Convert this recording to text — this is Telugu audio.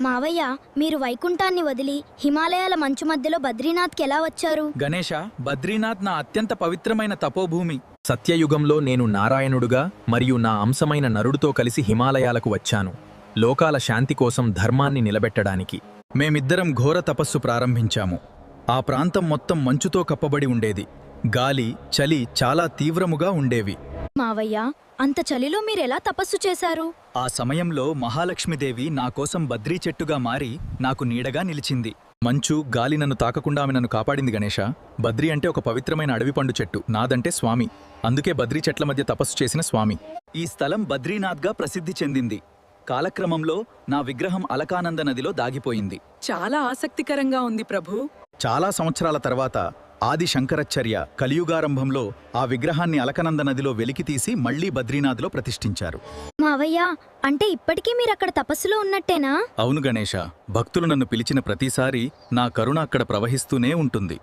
మావయ్య, మీరు వైకుంఠాన్ని వదిలి హిమాలయాల మంచు మధ్యలో బద్రీనాథ్కి ఎలా వచ్చారు? గణేష, బద్రీనాథ్ నా అత్యంత పవిత్రమైన తపోభూమి. సత్యయుగంలో నేను నారాయణుడుగా మరియు నా అంశమైన నరుడితో కలిసి హిమాలయాలకు వచ్చాను, లోకాల శాంతి కోసం ధర్మాన్ని నిలబెట్టడానికి. మేమిద్దరం ఘోర తపస్సు ప్రారంభించాము. ఆ ప్రాంతం మొత్తం మంచుతో కప్పబడి ఉండేది. గాలి, చలి చాలా తీవ్రముగా ఉండేవి. మావయ్య, అంత చలిలో మీరెలా తపస్సు చేశారు? ఆ సమయంలో మహాలక్ష్మీదేవి నా కోసం బద్రీ చెట్టుగా మారి నాకు నీడగా నిలిచింది. మంచు, గాలి నన్ను తాకకుండా ఆమె నన్ను కాపాడింది. గణేష, బద్రీ అంటే ఒక పవిత్రమైన అడవి పండు చెట్టు. నాదంటే స్వామి. అందుకే బద్రీ చెట్ల మధ్య తపస్సు చేసిన స్వామి. ఈ స్థలం బద్రీనాథ్గా ప్రసిద్ధి చెందింది. కాలక్రమంలో నా విగ్రహం అలకానంద నదిలో దాగిపోయింది. చాలా ఆసక్తికరంగా ఉంది ప్రభు. చాలా సంవత్సరాల తర్వాత ఆది శంకరాచార్య కలియుగారంభంలో ఆ విగ్రహాన్ని అలకనంద నదిలో వెలికితీసి మళ్లీ బద్రీనాథ్లో ప్రతిష్ఠించారు. మావయ్య, అంటే ఇప్పటికీ మీరక్కడ తపస్సులో ఉన్నట్టేనా? అవును గణేష, భక్తులు నన్ను పిలిచిన ప్రతిసారి నా కరుణ అక్కడ ప్రవహిస్తూనే ఉంటుంది.